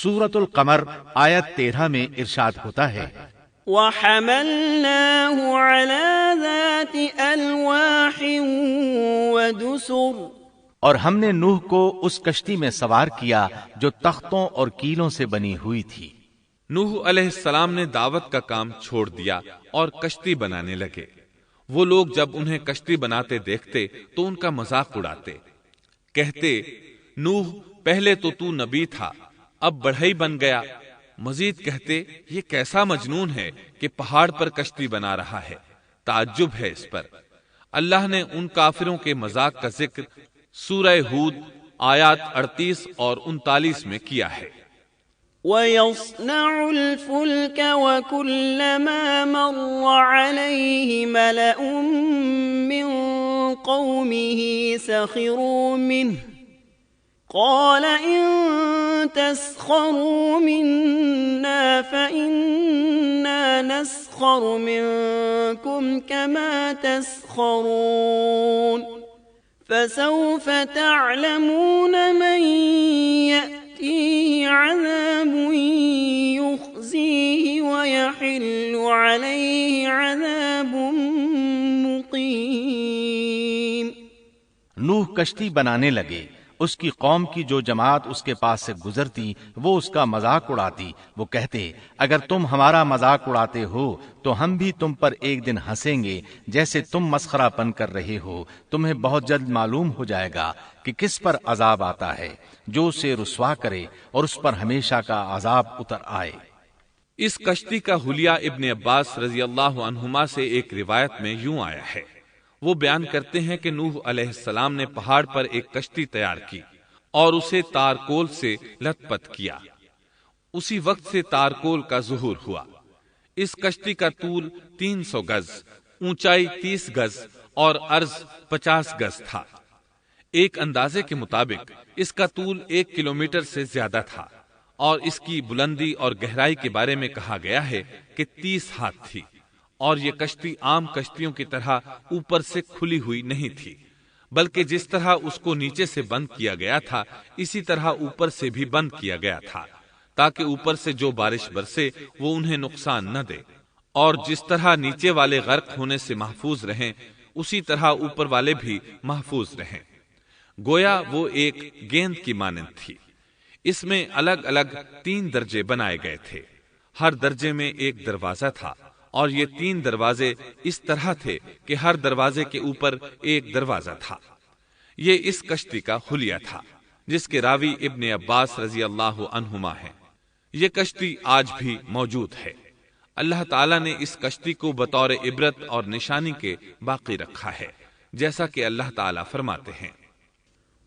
سورۃ القمر آیت 13 میں ارشاد ہوتا ہے وَحَمَلْنَاهُ عَلَى ذَاتِ أَلْوَاحٍ وَدُسُرٍ، اور ہم نے نوح کو اس کشتی میں سوار کیا جو تختوں اور کیلوں سے بنی ہوئی تھی۔ نوح علیہ السلام نے دعوت کا کام چھوڑ دیا اور کشتی بنانے لگے۔ وہ لوگ جب انہیں کشتی بناتے دیکھتے تو ان کا مذاق اڑاتے، کہتے نوح پہلے تو نبی تھا، اب بڑھئی بن گیا۔ مزید کہتے یہ کیسا مجنون ہے کہ پہاڑ پر کشتی بنا رہا ہے، تعجب ہے اس پر۔ اللہ نے ان کافروں کے مذاق کا ذکر سورہ ہود آیات 38 اور 39 میں کیا ہے۔ وَيَصْنَعُ الْفُلْكَ وَكُلَّمَا مَرَّ عَلَيْهِ مَلَأٌ مِّن قَوْمِهِ سَخِرُوا مِنْهُ قَالَ إِن تَسْخَرُوا مِنَّا فَإِنَّا نَسْخَرُ مِنكُمْ كَمَا تَسْخَرُونَ فَسَوْفَ تَعْلَمُونَ مَن يَأْتِيهِ عَذَابٌ يُخْزِيهِ وَيَحِلُّ عَلَيْهِ عَذَابٌ مُقِيمٌ۔ نوح کشتی بنانے لگے، اس کی قوم کی جو جماعت اس کے پاس سے گزرتی وہ اس کا مذاق اڑاتی۔ وہ کہتے اگر تم ہمارا مذاق اڑاتے ہو تو ہم بھی تم پر ایک دن ہنسیں گے جیسے تم مسخرہ پن کر رہے ہو۔ تمہیں بہت جلد معلوم ہو جائے گا کہ کس پر عذاب آتا ہے جو اسے رسوا کرے اور اس پر ہمیشہ کا عذاب اتر آئے۔ اس کشتی کا حلیہ ابن عباس رضی اللہ عنہما سے ایک روایت میں یوں آیا ہے۔ وہ بیان کرتے ہیں کہ نوح علیہ السلام نے پہاڑ پر ایک کشتی تیار کی اور اسے تارکول سے لت پت کیا۔ اسی وقت سے تارکول کا ظہور ہوا۔ اس کشتی کا طول 300 گز، اونچائی 30 گز اور عرض 50 گز تھا۔ ایک اندازے کے مطابق اس کا طول 1 کلومیٹر سے زیادہ تھا اور اس کی بلندی اور گہرائی کے بارے میں کہا گیا ہے کہ 30 ہاتھ تھی، اور یہ کشتی عام کشتیوں کی طرح اوپر سے کھلی ہوئی نہیں تھی، بلکہ جس طرح اس کو نیچے سے بند کیا گیا تھا اسی طرح اوپر سے بھی بند کیا گیا تھا تاکہ اوپر سے جو بارش برسے وہ انہیں نقصان نہ دے، اور جس طرح نیچے والے غرق ہونے سے محفوظ رہیں اسی طرح اوپر والے بھی محفوظ رہیں۔ گویا وہ ایک گیند کی مانند تھی۔ اس میں الگ الگ 3 درجے بنائے گئے تھے، ہر درجے میں ایک دروازہ تھا، اور یہ 3 دروازے اس طرح تھے کہ ہر دروازے کے اوپر ایک دروازہ تھا۔ یہ اس کشتی کا حلیہ تھا جس کے راوی ابن عباس رضی اللہ عنہما ہیں۔ یہ کشتی آج بھی موجود ہے۔ اللہ تعالیٰ نے اس کشتی کو بطور عبرت اور نشانی کے باقی رکھا ہے، جیسا کہ اللہ تعالیٰ فرماتے ہیں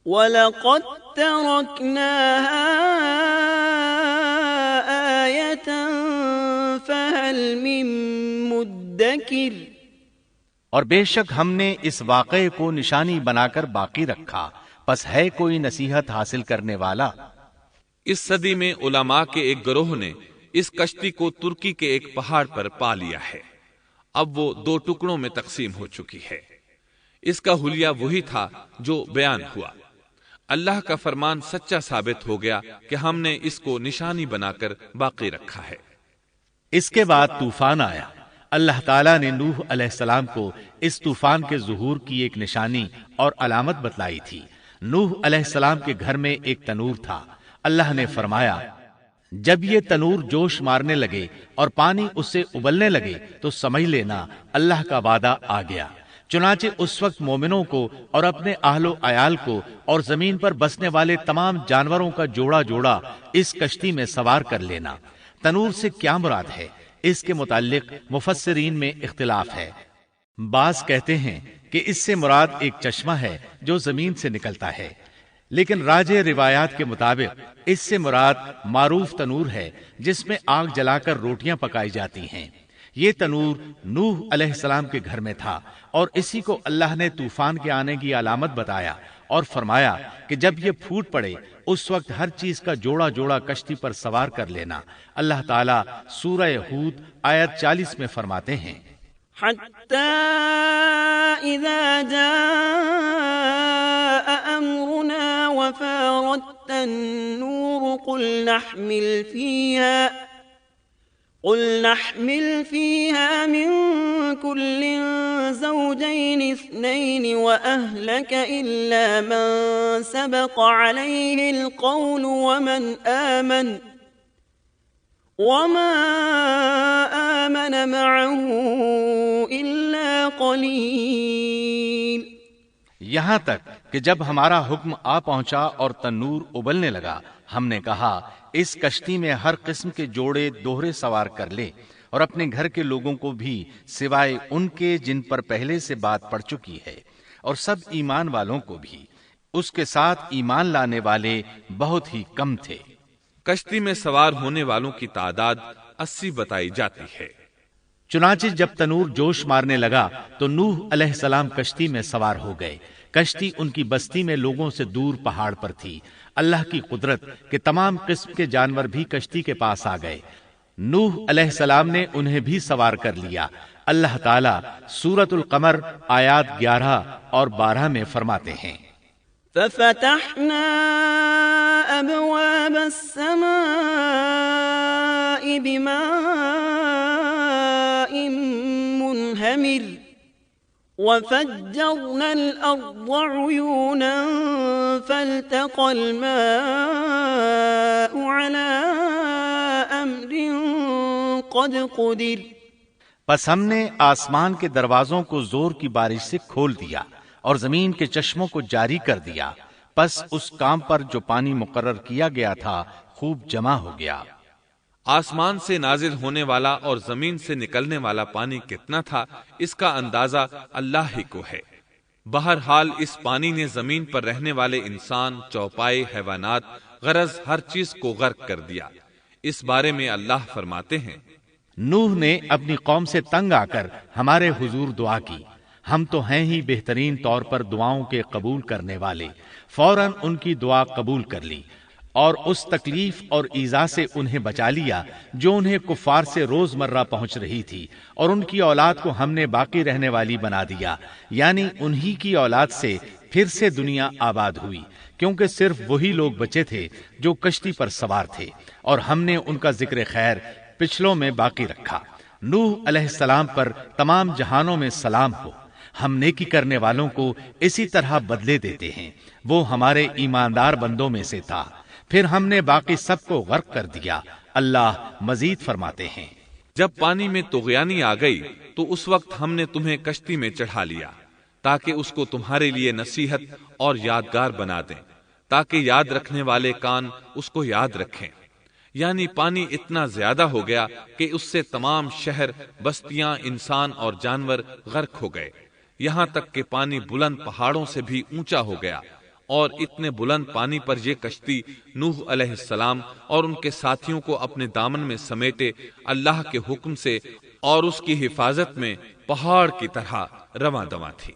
وَلَقَدْ تَرَكْنَاهَا آيَةً فَهَلْ مِن مُدَّكِرٍ، اور بے شک ہم نے اس واقعے کو نشانی بنا کر باقی رکھا، پس ہے کوئی نصیحت حاصل کرنے والا۔ اس صدی میں علماء کے ایک گروہ نے اس کشتی کو ترکی کے ایک پہاڑ پر پا لیا ہے۔ اب وہ 2 ٹکڑوں میں تقسیم ہو چکی ہے۔ اس کا حلیہ وہی تھا جو بیان ہوا۔ اللہ کا فرمان سچا ثابت ہو گیا کہ ہم نے اس کو نشانی بنا کر باقی رکھا ہے۔ اس کے بعد طوفان آیا۔ اللہ تعالیٰ نے نوح علیہ السلام کو اس طوفان کے ظہور کی ایک نشانی اور علامت بتلائی تھی۔ نوح علیہ السلام کے گھر میں ایک تنور تھا۔ اللہ نے فرمایا جب یہ تنور جوش مارنے لگے اور پانی اس سے ابلنے لگے تو سمجھ لینا اللہ کا وعدہ آ گیا۔ چنانچہ اس وقت مومنوں کو اور اپنے اہل و عیال کو اور زمین پر بسنے والے تمام جانوروں کا جوڑا جوڑا اس کشتی میں سوار کر لینا۔ تنور سے کیا مراد ہے؟ اس کے متعلق مفسرین میں اختلاف ہے۔ بعض کہتے ہیں کہ اس سے مراد ایک چشمہ ہے جو زمین سے نکلتا ہے، لیکن راجح روایات کے مطابق اس سے مراد معروف تنور ہے جس میں آگ جلا کر روٹیاں پکائی جاتی ہیں۔ یہ تنور نوح علیہ السلام کے گھر میں تھا اور اسی کو اللہ نے طوفان کے آنے کی علامت بتایا اور فرمایا کہ جب یہ پھوٹ پڑے اس وقت ہر چیز کا جوڑا جوڑا کشتی پر سوار کر لینا۔ اللہ تعالیٰ سورہ ہود آیت 40 میں فرماتے ہیں حَتَّى إِذَا جَاءَ أَمْرُنَا وَفَارَتِ التنور قل نحمل فيها من كل زوجين اثنين وأهلك إلا من سبق عليه القول وما آمن معه إلا قليل۔ یہاں تک کہ جب ہمارا حکم آ پہنچا اور تنور ابلنے لگا، ہم نے کہا اس کشتی میں ہر قسم کے جوڑے دوہرے سوار کر لے، اور اپنے گھر کے لوگوں کو بھی سوائے ان کے جن پر پہلے سے بات پڑ چکی ہے، اور سب ایمان والوں کو بھی۔ اس کے ساتھ ایمان لانے والے بہت ہی کم تھے۔ کشتی میں سوار ہونے والوں کی تعداد 80 بتائی جاتی ہے۔ چنانچہ جب تنور جوش مارنے لگا تو نوح علیہ السلام کشتی میں سوار ہو گئے۔ کشتی ان کی بستی میں لوگوں سے دور پہاڑ پر تھی۔ اللہ کی قدرت کہ تمام قسم کے جانور بھی کشتی کے پاس آ گئے۔ نوح علیہ السلام نے انہیں بھی سوار کر لیا۔ اللہ تعالیٰ سورۃ القمر آیات 11 اور 12 میں فرماتے ہیں، ففتحنا أبواب السماء بماء منهمر وفجرنا الأرض عيونا فالتقى الماء على أمر قد قدر۔ پس ہم نے آسمان کے دروازوں کو زور کی بارش سے کھول دیا اور زمین کے چشموں کو جاری کر دیا، پس اس کام پر جو پانی مقرر کیا گیا تھا خوب جمع ہو گیا۔ آسمان سے نازل ہونے والا اور زمین سے نکلنے والا پانی کتنا تھا، اس کا اندازہ اللہ ہی کو ہے۔ بہرحال اس پانی نے زمین پر رہنے والے انسان، چوپائے، حیوانات، غرض ہر چیز کو غرق کر دیا۔ اس بارے میں اللہ فرماتے ہیں، نوح نے اپنی قوم سے تنگ آ کر ہمارے حضور دعا کی، ہم تو ہیں ہی بہترین طور پر دعاؤں کے قبول کرنے والے۔ فوراً ان کی دعا قبول کر لی اور اس تکلیف اور ایذا سے انہیں بچا لیا جو انہیں کفار سے روز مرہ پہنچ رہی تھی، اور ان کی اولاد کو ہم نے باقی رہنے والی بنا دیا، یعنی انہی کی اولاد سے پھر سے دنیا آباد ہوئی، کیونکہ صرف وہی لوگ بچے تھے جو کشتی پر سوار تھے، اور ہم نے ان کا ذکر خیر پچھلوں میں باقی رکھا۔ نوح علیہ السلام پر تمام جہانوں میں سلام ہو۔ ہم نیکی کرنے والوں کو اسی طرح بدلے دیتے ہیں، وہ ہمارے ایماندار بندوں میں سے تھا۔ پھر ہم نے باقی سب کو غرق کر دیا۔ اللہ مزید فرماتے ہیں، جب پانی میں طغیانی آ گئی تو اس وقت ہم نے تمہیں کشتی میں چڑھا لیا تاکہ اس کو تمہارے لیے نصیحت اور یادگار بنا دیں، تاکہ یاد رکھنے والے کان اس کو یاد رکھیں۔ یعنی پانی اتنا زیادہ ہو گیا کہ اس سے تمام شہر، بستیاں، انسان اور جانور غرق ہو گئے، یہاں تک کہ پانی بلند پہاڑوں سے بھی اونچا ہو گیا، اور اتنے بلند پانی پر یہ کشتی نوح علیہ السلام اور ان کے ساتھیوں کو اپنے دامن میں سمیٹے اللہ کے حکم سے اور اس کی حفاظت میں پہاڑ کی طرح رواں دواں تھی،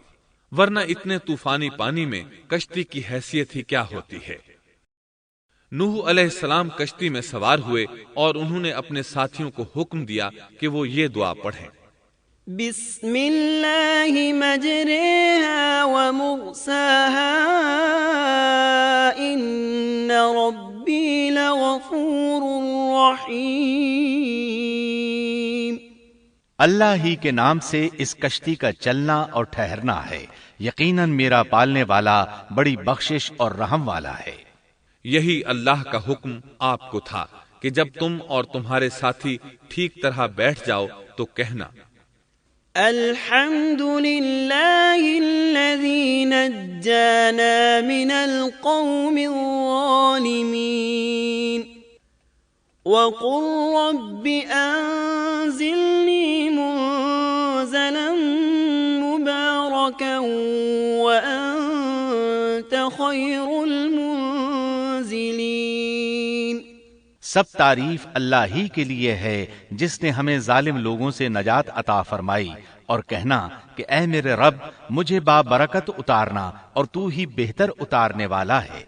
ورنہ اتنے طوفانی پانی میں کشتی کی حیثیت ہی کیا ہوتی ہے۔ نوح علیہ السلام کشتی میں سوار ہوئے اور انہوں نے اپنے ساتھیوں کو حکم دیا کہ وہ یہ دعا پڑھیں، بسم اللہ مجریہا ومرساہا ان ربی لغفور رحیم۔ اللہ ہی کے نام سے اس کشتی کا چلنا اور ٹھہرنا ہے، یقیناً میرا پالنے والا بڑی بخشش اور رحم والا ہے۔ یہی اللہ کا حکم آپ کو تھا کہ جب تم اور تمہارے ساتھی ٹھیک طرح بیٹھ جاؤ تو کہنا، الحمد للہ الذی نجانا من القوم الظالمین وقل رب انزلنی منزلا مبارکا وانت خیر المنزلین۔ سب تعریف اللہ ہی کے لیے ہے جس نے ہمیں ظالم لوگوں سے نجات عطا فرمائی، اور کہنا کہ اے میرے رب مجھے بابرکت اتارنا اور تو ہی بہتر اتارنے والا ہے۔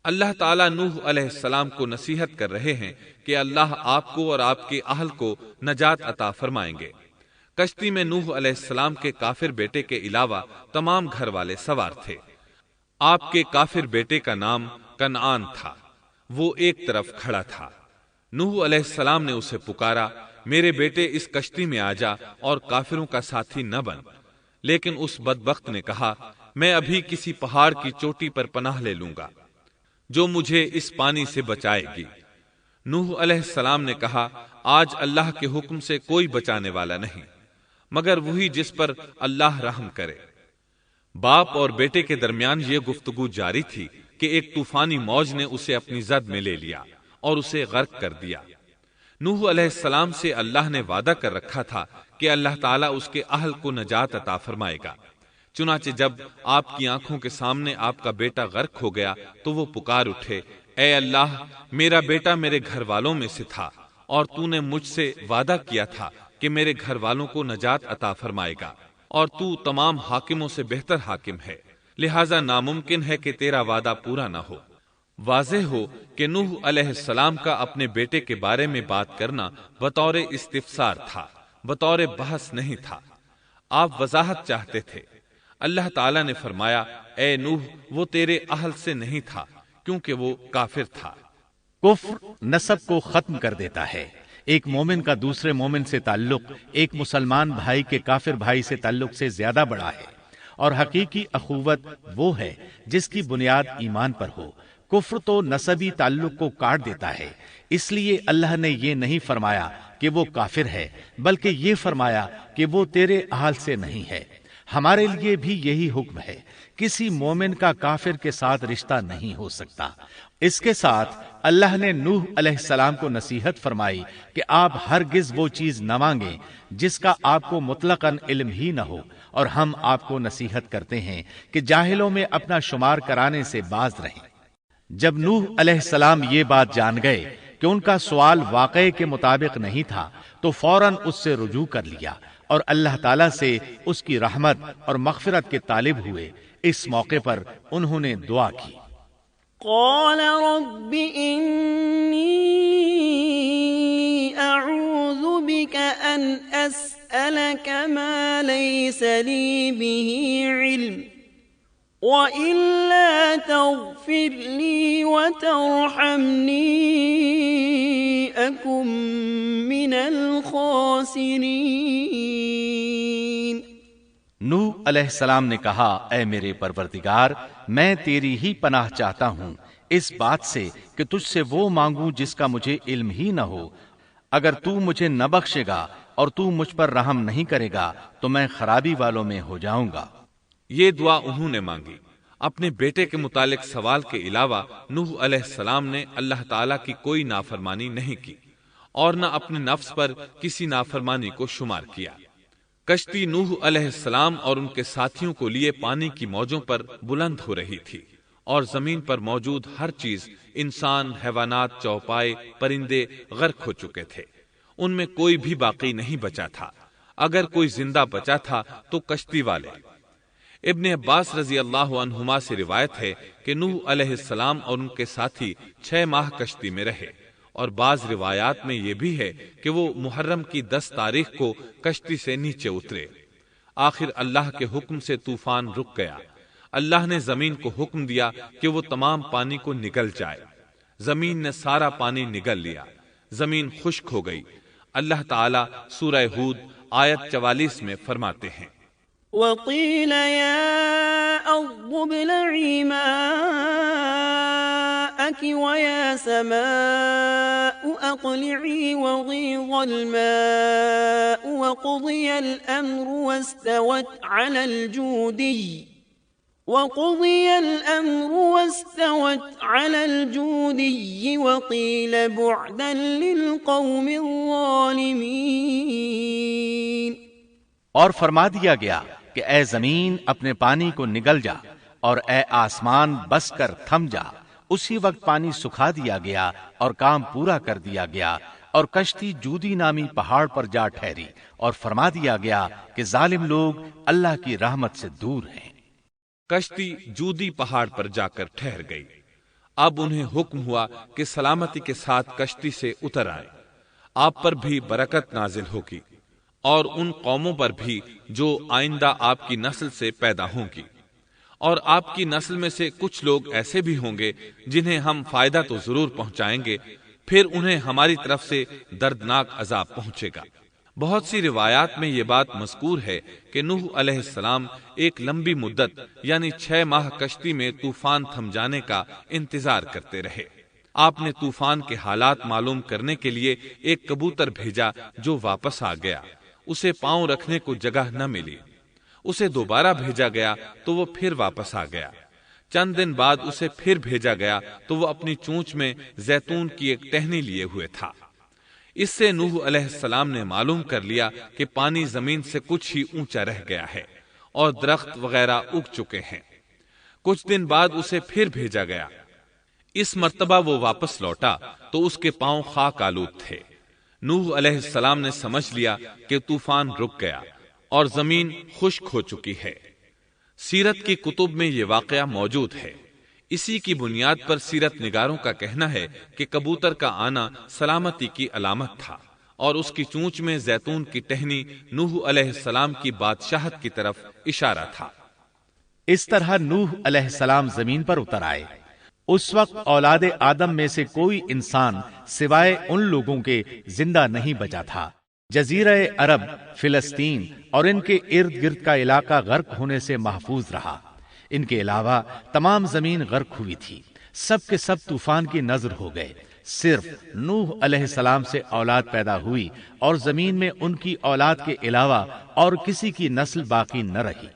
اللہ تعالیٰ نوح علیہ السلام کو نصیحت کر رہے ہیں کہ اللہ آپ کو اور آپ کے اہل کو نجات عطا فرمائیں گے۔ کشتی میں نوح علیہ السلام کے کافر بیٹے کے علاوہ تمام گھر والے سوار تھے۔ آپ کے کافر بیٹے کا نام کنعان تھا۔ وہ ایک طرف کھڑا تھا۔ نوح علیہ السلام نے اسے پکارا، میرے بیٹے اس کشتی میں آ جا اور کافروں کا ساتھی نہ بن۔ لیکن اس بدبخت نے کہا، میں ابھی کسی پہاڑ کی چوٹی پر پناہ لے لوں گا جو مجھے اس پانی سے بچائے گی۔ نوح علیہ السلام نے کہا، آج اللہ کے حکم سے کوئی بچانے والا نہیں مگر وہی جس پر اللہ رحم کرے۔ باپ اور بیٹے کے درمیان یہ گفتگو جاری تھی کہ ایک طوفانی موج نے اسے اپنی زد میں لے لیا اور اسے غرق کر دیا۔ نوح علیہ السلام سے اللہ نے وعدہ کر رکھا تھا کہ اللہ تعالیٰ اس کے اہل کو نجات عطا فرمائے گا۔ چنانچہ جب آپ کی آنکھوں کے سامنے آپ کا بیٹا غرق ہو گیا تو وہ پکار اٹھے، اے اللہ، میرا بیٹا میرے گھر والوں میں سے تھا اور تو نے مجھ سے وعدہ کیا تھا کہ میرے گھر والوں کو نجات عطا فرمائے گا، اور تو تمام حاکموں سے بہتر حاکم ہے، لہذا ناممکن ہے کہ تیرا وعدہ پورا نہ ہو۔ واضح ہو کہ نوح علیہ السلام کا اپنے بیٹے کے بارے میں بات کرنا بطور استفسار تھا، بطور بحث نہیں تھا۔ آپ وضاحت چاہتے تھے۔ اللہ تعالیٰ نے فرمایا، اے نوح، وہ تیرے اہل سے نہیں تھا کیونکہ وہ کافر تھا۔ کفر نسب کو ختم کر دیتا ہے۔ ایک مومن کا دوسرے مومن سے تعلق ایک مسلمان بھائی کے کافر بھائی سے تعلق سے زیادہ بڑا ہے، اور حقیقی اخوت وہ ہے جس کی بنیاد ایمان پر ہو۔ کفر تو نسبی تعلق کو کاٹ دیتا ہے، اس لیے اللہ نے یہ نہیں فرمایا کہ وہ کافر ہے، بلکہ یہ فرمایا کہ وہ تیرے اہل سے نہیں ہے۔ ہمارے لیے بھی یہی حکم ہے، کسی مومن کا کافر کے ساتھ رشتہ نہیں ہو سکتا۔ اس کے ساتھ اللہ نے نوح علیہ السلام کو نصیحت فرمائی کہ آپ ہرگز وہ چیز نہ مانگیں جس کا آپ کو مطلقاً علم ہی نہ ہو، اور ہم آپ کو نصیحت کرتے ہیں کہ جاہلوں میں اپنا شمار کرانے سے باز رہیں۔ جب نوح علیہ السلام یہ بات جان گئے کہ ان کا سوال واقعے کے مطابق نہیں تھا تو فوراً اس سے رجوع کر لیا اور اللہ تعالیٰ سے اس کی رحمت اور مغفرت کے طالب ہوئے۔ اس موقع پر انہوں نے دعا کی، قال رب إني أعوذ بك أن أسألك ما ليس لي به علم وإلا تغفر لي وترحمني أكن من الخاسرين۔ نوح علیہ السلام نے کہا، اے میرے پروردگار، میں تیری ہی پناہ چاہتا ہوں اس بات سے کہ تجھ سے وہ مانگوں جس کا مجھے علم ہی نہ ہو۔ اگر تو مجھے نہ بخشے گا اور تو مجھ پر رحم نہیں کرے گا تو میں خرابی والوں میں ہو جاؤں گا۔ یہ دعا انہوں نے مانگی۔ اپنے بیٹے کے متعلق سوال کے علاوہ نوح علیہ السلام نے اللہ تعالیٰ کی کوئی نافرمانی نہیں کی اور نہ اپنے نفس پر کسی نافرمانی کو شمار کیا۔ کشتی نوح علیہ السلام اور ان کے ساتھیوں کو لیے پانی کی موجوں پر بلند ہو رہی تھی، اور زمین پر موجود ہر چیز، انسان، حیوانات، چوپائے، پرندے غرق ہو چکے تھے۔ ان میں کوئی بھی باقی نہیں بچا تھا۔ اگر کوئی زندہ بچا تھا تو کشتی والے۔ ابن عباس رضی اللہ عنہما سے روایت ہے کہ نوح علیہ السلام اور ان کے ساتھی 6 ماہ کشتی میں رہے، اور بعض روایات میں یہ بھی ہے کہ وہ محرم کی 10 تاریخ کو کشتی سے نیچے اترے۔ آخر اللہ کے حکم سے طوفان رک گیا۔ اللہ نے زمین کو حکم دیا کہ وہ تمام پانی کو نگل جائے۔ زمین نے سارا پانی نگل لیا، زمین خشک ہو گئی۔ اللہ تعالیٰ سورہ ہود آیت 44 میں فرماتے ہیں، وقيل يا أرض ابلعي ماءك ويا سماء أقلعي وغيض الماء وقضي الأمر واستوت على الجودي وقيل بعدا للقوم الظالمين۔ اور فرما دیا گیا کہ اے زمین اپنے پانی کو نگل جا، اور اے آسمان بس کر تھم جا۔ اسی وقت پانی سکھا دیا گیا اور کام پورا کر دیا گیا، اور کشتی جودی نامی پہاڑ پر جا ٹھہری، اور فرما دیا گیا کہ ظالم لوگ اللہ کی رحمت سے دور ہیں۔ کشتی جودی پہاڑ پر جا کر ٹھہر گئی۔ اب انہیں حکم ہوا کہ سلامتی کے ساتھ کشتی سے اتر آئے۔ آپ پر بھی برکت نازل ہوگی، اور ان قوموں پر بھی جو آئندہ آپ کی نسل سے پیدا ہوں گی، اور آپ کی نسل میں سے کچھ لوگ ایسے بھی ہوں گے جنہیں ہم فائدہ تو ضرور پہنچائیں گے، پھر انہیں ہماری طرف سے دردناک عذاب پہنچے گا۔ بہت سی روایات میں یہ بات مذکور ہے کہ نوح علیہ السلام ایک لمبی مدت یعنی 6 ماہ کشتی میں طوفان تھم جانے کا انتظار کرتے رہے۔ آپ نے طوفان کے حالات معلوم کرنے کے لیے ایک کبوتر بھیجا جو واپس آ گیا، اسے پاؤں رکھنے کو جگہ نہ ملی۔ اسے دوبارہ بھیجا گیا تو وہ پھر واپس آ گیا۔ چند دن بعد اسے پھر بھیجا گیا تو وہ اپنی چونچ میں زیتون کی ایک ٹہنی لیے ہوئے تھا۔ اس سے نوح علیہ السلام نے معلوم کر لیا کہ پانی زمین سے کچھ ہی اونچا رہ گیا ہے اور درخت وغیرہ اگ چکے ہیں۔ کچھ دن بعد اسے پھر بھیجا گیا۔ اس مرتبہ وہ واپس لوٹا تو اس کے پاؤں خاک آلود تھے۔ نوح علیہ السلام نے سمجھ لیا کہ طوفان رک گیا اور زمین خشک ہو چکی ہے۔ سیرت کی کتب میں یہ واقعہ موجود ہے۔ اسی کی بنیاد پر سیرت نگاروں کا کہنا ہے کہ کبوتر کا آنا سلامتی کی علامت تھا اور اس کی چونچ میں زیتون کی ٹہنی نوح علیہ السلام کی بادشاہت کی طرف اشارہ تھا۔ اس طرح نوح علیہ السلام زمین پر اتر آئے۔ اس وقت اولاد آدم میں سے کوئی انسان سوائے ان لوگوں کے زندہ نہیں بچا تھا۔ جزیرہ عرب، فلسطین اور ان کے ارد گرد کا علاقہ غرق ہونے سے محفوظ رہا۔ ان کے علاوہ تمام زمین غرق ہوئی تھی۔ سب کے سب طوفان کی نذر ہو گئے۔ صرف نوح علیہ السلام سے اولاد پیدا ہوئی اور زمین میں ان کی اولاد کے علاوہ اور کسی کی نسل باقی نہ رہی۔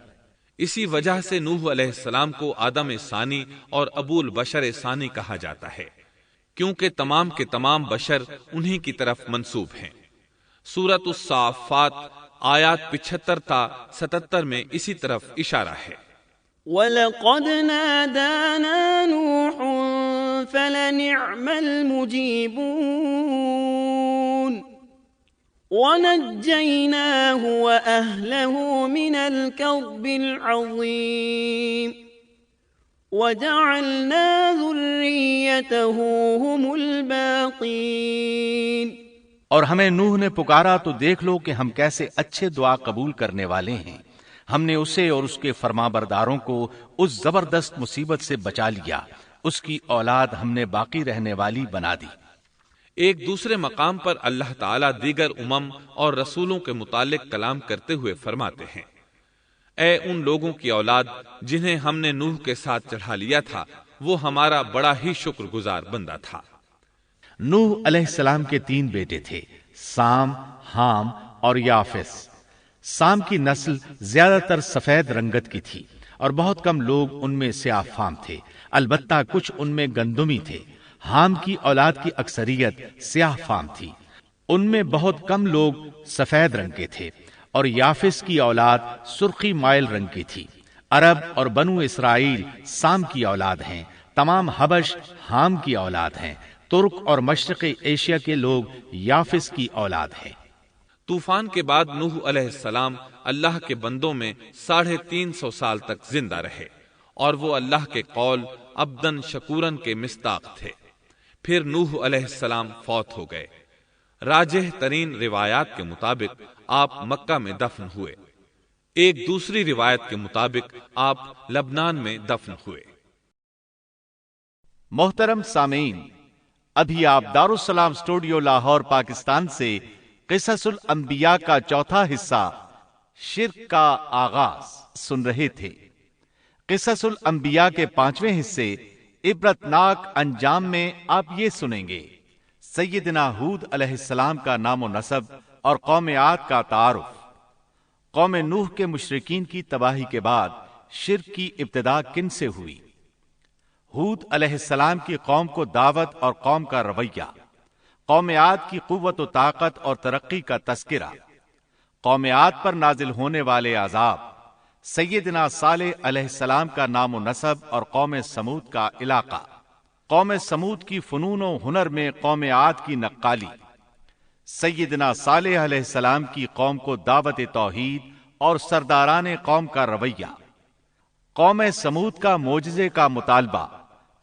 اسی وجہ سے نوح علیہ السلام کو آدم ثانی اور ابو البشر ثانی کہا جاتا ہے، کیونکہ تمام کے تمام بشر انہی کی طرف منسوب ہیں۔ سورۃ الصافات آیات 75 تا 77 میں اسی طرف اشارہ ہے۔ وَلَقَدْ نَادَانَا نُوحٌ فَلَنِعْمَ الْمُجِيبُونَ وَنَجَّيْنَاهُ وَأَهْلَهُ مِنَ الْكَرْبِ الْعَظِيمِ وَجَعَلْنَا ذُرِّيَّتَهُ هُمُ الْبَاقِينَ۔ اور ہمیں نوح نے پکارا تو دیکھ لو کہ ہم کیسے اچھے دعا قبول کرنے والے ہیں۔ ہم نے اسے اور اس کے فرمانبرداروں کو اس زبردست مصیبت سے بچا لیا۔ اس کی اولاد ہم نے باقی رہنے والی بنا دی۔ ایک دوسرے مقام پر اللہ تعالیٰ دیگر امم اور رسولوں کے متعلق کلام کرتے ہوئے فرماتے ہیں، اے ان لوگوں کی اولاد جنہیں ہم نے نوح کے ساتھ چڑھا لیا تھا، وہ ہمارا بڑا ہی شکر گزار بندہ تھا۔ نوح علیہ السلام کے 3 بیٹے تھے، سام، حام اور یافس۔ سام کی نسل زیادہ تر سفید رنگت کی تھی اور بہت کم لوگ ان میں سیاہ فام تھے، البتہ کچھ ان میں گندمی تھے۔ حام کی اولاد کی اکثریت سیاہ فام تھی، ان میں بہت کم لوگ سفید رنگ کے تھے، اور یافس کی اولاد سرخی مائل رنگ کی تھی۔ عرب اور بنو اسرائیل سام کی اولاد ہیں، تمام حبش حام کی اولاد ہیں، ترک اور مشرقی ایشیا کے لوگ یافس کی اولاد ہیں۔ طوفان کے بعد نوح علیہ السلام اللہ کے بندوں میں 350 سال تک زندہ رہے، اور وہ اللہ کے قول عبدن شکورن کے مصداق تھے۔ پھر نوح علیہ السلام فوت ہو گئے۔ راجح ترین روایات کے مطابق آپ مکہ میں دفن ہوئے۔ ایک دوسری روایت کے مطابق آپ لبنان میں دفن ہوئے۔ محترم سامعین، ابھی آپ دارالسلام اسٹوڈیو لاہور پاکستان سے قصص الانبیاء کا 4تھا حصہ شرک کا آغاز سن رہے تھے۔ قصص الانبیاء کے 5ویں حصے عبرتناک انجام میں آپ یہ سنیں گے: سیدنا ہود علیہ السلام کا نام و نسب اور قوم عاد کا تعارف، قوم نوح کے مشرکین کی تباہی کے بعد شرک کی ابتدا کن سے ہوئی، ہود علیہ السلام کی قوم کو دعوت اور قوم کا رویہ، قوم عاد کی قوت و طاقت اور ترقی کا تذکرہ، قوم عاد پر نازل ہونے والے عذاب، سیدنا صالح علیہ السلام کا نام و نسب اور قوم سمود کا علاقہ، قوم سمود کی فنون و ہنر میں قوم عاد کی نقالی، سیدنا صالح علیہ السلام کی قوم کو دعوت توحید اور سرداران قوم کا رویہ، قوم سمود کا معجزے کا مطالبہ،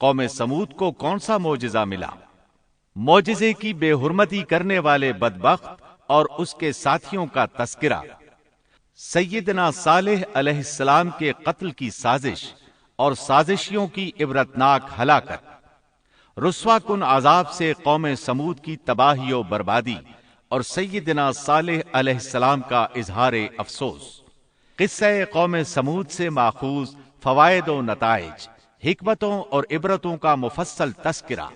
قوم سمود کو کون سا معجزہ ملا، معجزے کی بے حرمتی کرنے والے بدبخت اور اس کے ساتھیوں کا تذکرہ، سیدنا صالح علیہ السلام کے قتل کی سازش، اور سازشیوں کی عبرتناک ہلاکت، رسوا کن عذاب سے قوم سمود کی تباہی و بربادی، اور سیدنا صالح علیہ السلام کا اظہار افسوس۔ قصہ قوم سمود سے ماخوذ فوائد و نتائج، حکمتوں اور عبرتوں کا مفصل تذکرہ۔